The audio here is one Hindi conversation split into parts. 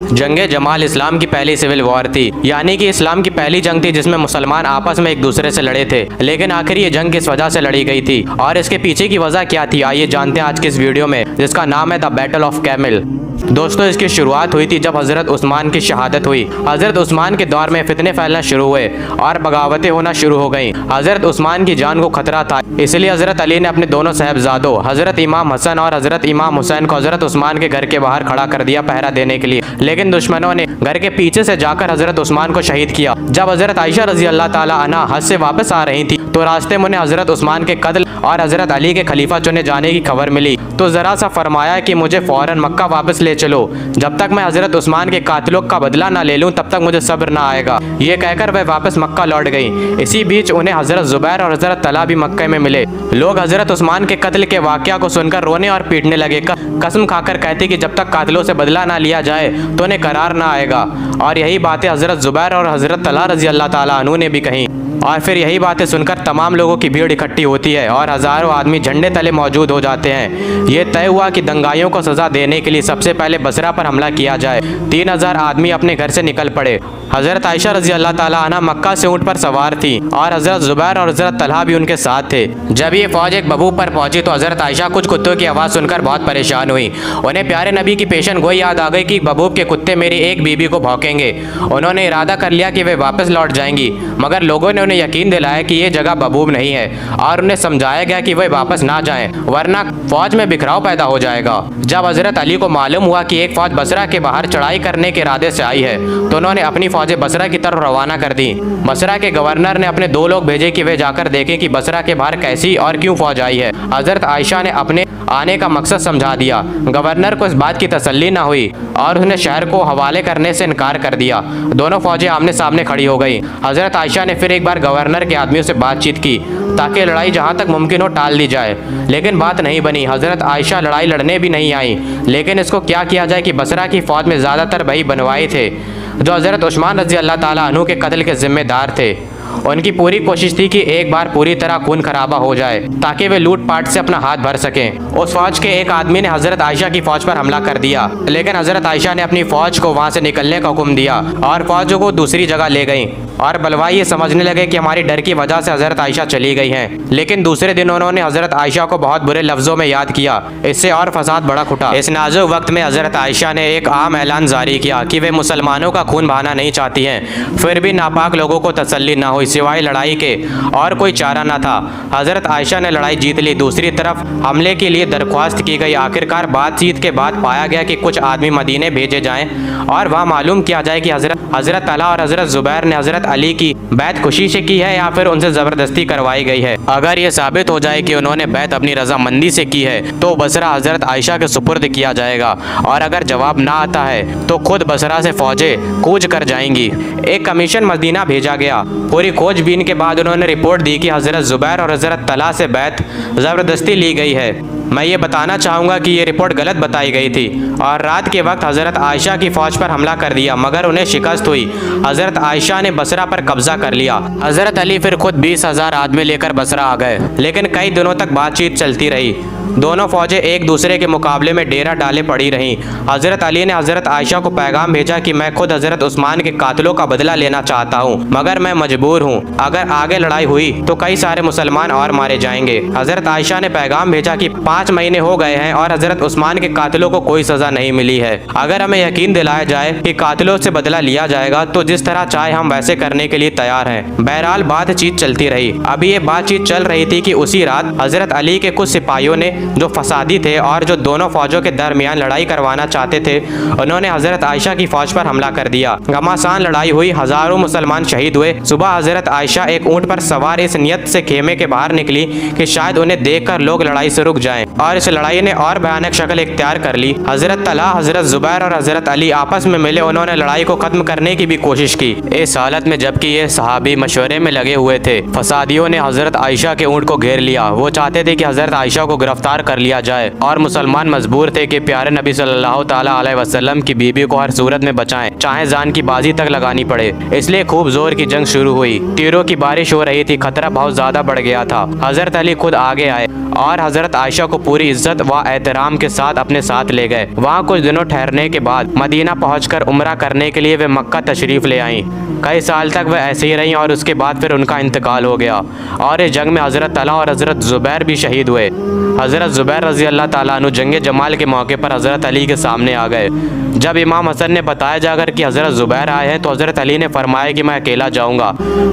जंगे जमाल इस्लाम की पहली सिविल वॉर थी, यानी कि इस्लाम की पहली जंग थी जिसमें मुसलमान आपस में एक दूसरे से लड़े थे। लेकिन आखिर ये जंग किस वजह से लड़ी गई थी और इसके पीछे की वजह क्या थी, आइए जानते हैं आज की इस वीडियो में, जिसका नाम है द बैटल ऑफ कैमिल। दोस्तों, इसकी शुरुआत हुई थी जब हजरत उस्मान की शहादत हुई। हजरत उस्मान के दौर में फितने फैलना शुरू हुए और बगावतें होना शुरू हो गईं। हजरत उस्मान की जान को खतरा था, इसलिए हजरत अली ने अपने दोनों साहबजादों हजरत इमाम हसन और हजरत इमाम हुसैन को हजरत उस्मान के घर के बाहर खड़ा कर दिया पहरा देने के लिए। लेकिन दुश्मनों ने घर के पीछे से जाकर हजरत उस्मान को शहीद किया। जब हजरत आयशा रजी अल्लाह ताला अन्हा हज से वापस आ रही थी तो रास्ते में उन्हें हजरत उस्मान के कत्ल और हजरत अली के खलीफा चुने जाने की खबर मिली। तो जरा सा फरमाया कि मुझे फौरन मक्का वापस ले चलो, जब तक मैं हजरत उस्मान के कातिलों का बदला ना ले लूं तब तक मुझे सब्र ना आएगा। ये कहकर वह वापस मक्का लौट गई। इसी बीच उन्हें हजरत जुबैर और हजरत तला भी मक्के में मिले। लोग हजरत उस्मान के कत्ल के वाकया को सुनकर रोने और पीटने लगे। कसम खाकर कहते कि जब तक कातिलों से बदला ना लिया जाए तो उन्हें करार ना आएगा। और यही बातें हजरत जुबैर और हजरत तला रजी अल्लाह ताला अन्हु ने भी कही। और फिर यही बातें सुनकर तमाम लोगों की भीड़ इकट्ठी होती है और हज़ारों आदमी झंडे तले मौजूद हो जाते हैं। ये तय हुआ कि दंगाइयों को सज़ा देने के लिए सबसे पहले बसरा पर हमला किया जाए। 3000 आदमी अपने घर से निकल पड़े। हज़रत आयशा रजी अल्लाह ताला अन्हा मक्का से ऊँट पर सवार थी और हज़रत जुबैर और हज़रत तलहा भी उनके साथ थे। जब ये फ़ौज एक बबूब पर पहुंची तो हज़रत आयशा कुछ कुत्तों की आवाज़ सुनकर बहुत परेशान हुई। उन्हें प्यारे नबी की पेशन गोई याद आ गई कि बबूब के कुत्ते मेरी एक बीबी को भौंकेंगे। उन्होंने इरादा कर लिया कि वे वापस लौट जाएंगी, मगर लोगों ने उन्हें यकीन दिलाया कि ये जगह बबूब नहीं है और उन्हें समझाया गया कि वे वापस ना जाएं, वरना फौज में बिखराव पैदा हो जाएगा। जब हजरत अली को मालूम हुआ कि एक फौज बसरा के बाहर चढ़ाई करने के इरादे से आई है तो उन्होंने अपनी फौजें बसरा की तरफ रवाना कर दी। बसरा के गवर्नर ने अपने 2 लोग भेजे कि वे जाकर देखें कि बसरा के बाहर कैसी और क्यों फौज आई है। हजरत आयशा ने अपने आने का मकसद समझा दिया। गवर्नर को इस बात की तसल्ली ना हुई और उसने शहर को हवाले करने से इनकार कर दिया। दोनों फौजें आमने सामने खड़ी हो गई। हजरत आयशा ने फिर एक बार गवर्नर के आदमियों से बातचीत की ताकि लड़ाई जहां तक मुमकिन हो टाल दी जाए, लेकिन बात नहीं बनी। हजरत आयशा लड़ाई लड़ने भी नहीं आई, लेकिन इसको क्या किया जाए कि बसरा की फौज में ज़्यादातर वही बनवाए थे जो हजरत उस्मान रजी अल्लाह ताला अन्हु के कत्ल के जिम्मेदार थे। उनकी पूरी कोशिश थी कि एक बार पूरी तरह खून खराबा हो जाए ताकि वे लूटपाट से अपना हाथ भर सकें। उस फौज के एक आदमी ने हजरत आयशा की फौज पर हमला कर दिया, लेकिन हजरत आयशा ने अपनी फौज को वहां से निकलने का हुक्म दिया और फौजों को दूसरी जगह ले गई। और बलवाई ये समझने लगे कि हमारी डर की वजह से हजरत आयशा चली गई हैं। लेकिन दूसरे दिन उन्होंने हजरत आयशा को बहुत बुरे लफ्जों में याद किया। इससे और फसाद बड़ा उठा। इस नाजुक वक्त में हजरत आयशा ने एक आम ऐलान जारी किया कि वे मुसलमानों का खून बहाना नहीं चाहती हैं। फिर भी नापाक लोगों को तसल्ली ना हुई, सिवाय लड़ाई के और कोई चारा न था। हजरत आयशा ने लड़ाई जीत ली। दूसरी तरफ हमले के लिए दरख्वास्त की गई। आखिरकार बातचीत के बाद पाया गया कि कुछ आदमी मदीने भेजे जाएं और वहां मालूम किया जाए कि हजरत तला और हजरत जुबैर ने हजरत अली की बैत खुशी से की है या फिर उनसे जबरदस्ती करवाई गई है। अगर ये साबित हो जाए कि उन्होंने बैत अपनी रजामंदी से की है तो बसरा हजरत आयशा के सुपुर्द किया जाएगा, और अगर जवाब ना आता है तो खुद बसरा से फौजें कूच कर जाएंगी। एक कमीशन मदीना भेजा गया। पूरी खोजबीन के बाद उन्होंने रिपोर्ट दी कि हजरत जुबैर और हजरत तला से बैत ज़बरदस्ती ली गई है। मैं ये बताना चाहूँगा कि ये रिपोर्ट गलत बताई गई थी और रात के वक्त हजरत आयशा की फौज पर हमला कर दिया, मगर उन्हें शिकस्त हुई। हजरत आयशा ने बसरा पर कब्जा कर लिया। हजरत अली फिर खुद 20,000 आदमी लेकर बसरा आ गए, लेकिन कई दिनों तक बातचीत चलती रही। दोनों फौजें एक दूसरे के मुकाबले में डेरा डाले पड़ी रहीं। हजरत अली ने हजरत आयशा को पैगाम भेजा कि मैं खुद हजरत उस्मान के कातिलों का बदला लेना चाहता हूँ, मगर मैं मजबूर हूँ। अगर आगे लड़ाई हुई तो कई सारे मुसलमान और मारे जाएंगे। हजरत आयशा ने पैगाम भेजा कि 5 महीने हो गए हैं और हजरत उस्मान के कातिलों को कोई सजा नहीं मिली है। अगर हमें यकीन दिलाया जाए कि कातिलों से बदला लिया जाएगा तो जिस तरह चाहे हम वैसे करने के लिए तैयार हैं। बहरहाल बातचीत चलती रही। अभी ये बातचीत चल रही थी कि उसी रात हजरत अली के कुछ सिपाहियों ने जो फसादी थे और जो दोनों फौजों के दरमियान लड़ाई करवाना चाहते थे, उन्होंने हजरत आयशा की फौज पर हमला कर दिया। घमासान लड़ाई हुई, हजारों मुसलमान शहीद हुए। सुबह हजरत आयशा एक ऊंट पर सवार इस नियत से खेमे के बाहर निकली कि शायद उन्हें देखकर लोग लड़ाई से रुक जाएं, और इस लड़ाई ने और भयानक शक्ल इख्तियार कर ली। हजरत तला, हजरत जुबैर और हजरत अली आपस में मिले। उन्होंने लड़ाई को खत्म करने की भी कोशिश की। इस हालत में जबकि ये सहाबी मशवरे में लगे हुए थे, फसादियों ने हजरत आयशा के ऊंट को घेर लिया। वो चाहते थे कि हजरत आयशा को गिरफ्तार कर लिया जाए और मुसलमान मजबूर थे कि प्यारे नबी सल्लल्लाहु ताला अलैहि वसल्लम की बीबी को हर सूरत में बचाएं, चाहे जान की बाजी तक लगानी पड़े। इसलिए खूब जोर की जंग शुरू हुई। तीरों की बारिश हो रही थी। खतरा बहुत ज्यादा बढ़ गया था। हजरत अली खुद आगे आए और हजरत आयशा को को पूरी इज्जत व एहतराम के साथ अपने साथ ले गए। वहाँ कुछ दिनों ठहरने के बाद मदीना पहुंचकर उम्रा करने के लिए वे मक्का तशरीफ ले आईं। कई साल तक वह ऐसे ही रहीं और उसके बाद फिर उनका इंतकाल हो गया और इस जंग में हज़रत तलहा और हज़रत ज़ुबैर भी शहीद हुए। हज़रत ज़ुबैर रज़ी अल्लाह ताला अन्हु जंग जमाल के मौके पर हज़रत अली के सामने आ गए। जब इमाम हसन ने बताया जाकर कि हज़रत ज़ुबैर आए हैं तो हज़रत अली ने फरमाया कि मैं अकेला जाऊँगा।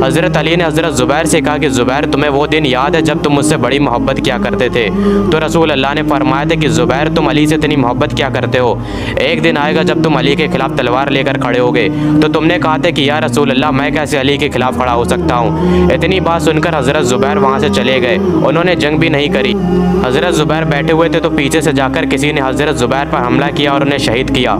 हज़रत अली ने हज़रत ज़ुबैर से कहा कि ज़ुबैर, तुम्हें वो दिन याद है जब तुम मुझसे बड़ी मोहब्बत किया करते थे? तो रसूल अल्लाह ने फरमाया था कि ज़ुबैर, तुम अली से इतनी मोहब्बत क्या करते हो? एक दिन आएगा जब तुम अली के खिलाफ तलवार लेकर खड़े होगे तो तुमने कहा था कि या रसूल अल्लाह, मैं कैसे अली के खिलाफ खड़ा हो सकता हूँ। इतनी बात सुनकर हज़रत ज़ुबैर वहाँ से चले गए। उन्होंने जंग भी नहीं करी। हज़रत ज़ुबैर बैठे हुए थे तो पीछे से जाकर किसी ने हज़रत ज़ुबैर पर हमला किया और उन्हें शहीद किया।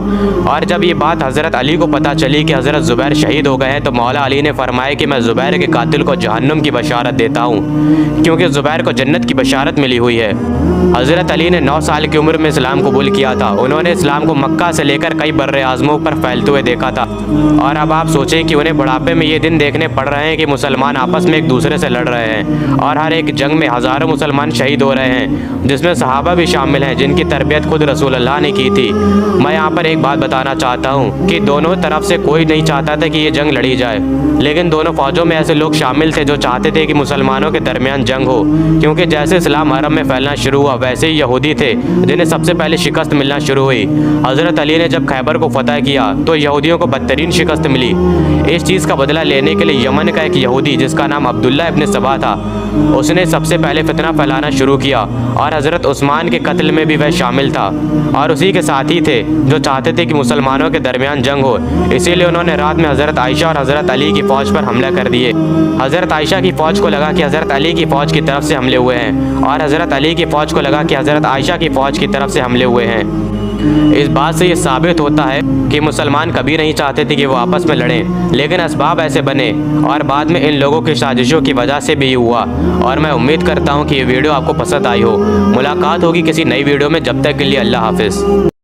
और जब ये बात हज़रत अली को पता चली कि हज़रत ज़ुबैर शहीद हो गए हैं तो मौला अली ने फरमाया कि मैं ज़ुबैर के कातिल को जहन्नुम की बशारत देता हूँ, क्योंकि ज़ुबैर को जन्नत की बशारत मिली हुई है। हज़रत अली ने 9 साल की उम्र में इस्लाम कबूल किया था। उन्होंने इस्लाम को मक्का से लेकर कई बर्रे आज़मों पर फैलते हुए देखा था। और अब आप सोचें कि उन्हें बुढ़ापे में ये दिन देखने पड़ रहे हैं कि मुसलमान आपस में एक दूसरे से लड़ रहे हैं और हर एक जंग में हज़ारों मुसलमान शहीद हो रहे हैं, जिसमें सहाबा भी शामिल हैं जिनकी तरबियत खुद रसूल अल्लाह ने की थी। मैं यहाँ पर एक बात बताना चाहता हूँ कि दोनों तरफ से कोई नहीं चाहता था कि ये जंग लड़ी जाए, लेकिन दोनों फ़ौजों में ऐसे लोग शामिल थे जो चाहते थे कि मुसलमानों के दरमियान जंग हो, क्योंकि जैसे इस्लाम अरब में फैलना शुरू हुआ वैसे ही यहूदी थे जिन्हें सबसे पहले शिकस्त मिलना शुरू हुई। हज़रत अली ने जब खैबर को फतह किया तो यहूदियों को बदतरीन शिकस्त मिली। इस चीज़ का बदला लेने के लिए यमन का एक यहूदी जिसका नाम अब्दुल्ला इब्न सबा था, उसने सबसे पहले फितना फैलाना शुरू किया और हज़रत उस्मान के कत्ल में भी वह शामिल था और उसी के साथी थे जो चाहते थे कि मुसलमानों के दरमियान जंग हो। इसीलिए उन्होंने रात में हज़रत आयशा और हज़रत अली की फ़ौज पर हमला कर दिए। हज़रत आयशा की फ़ौज को लगा कि हज़रत अली की फ़ौज की तरफ से हमले हुए हैं और हज़रत अली की फ़ौज को लगा कि हज़रत आयशा की फ़ौज की तरफ से हमले हुए हैं। इस बात से ये साबित होता है कि मुसलमान कभी नहीं चाहते थे कि वो आपस में लड़ें, लेकिन असबाब ऐसे बने और बाद में इन लोगों की साजिशों की वजह से भी हुआ। और मैं उम्मीद करता हूँ कि ये वीडियो आपको पसंद आई हो। मुलाकात होगी किसी नई वीडियो में, जब तक के लिए अल्लाह हाफिज़।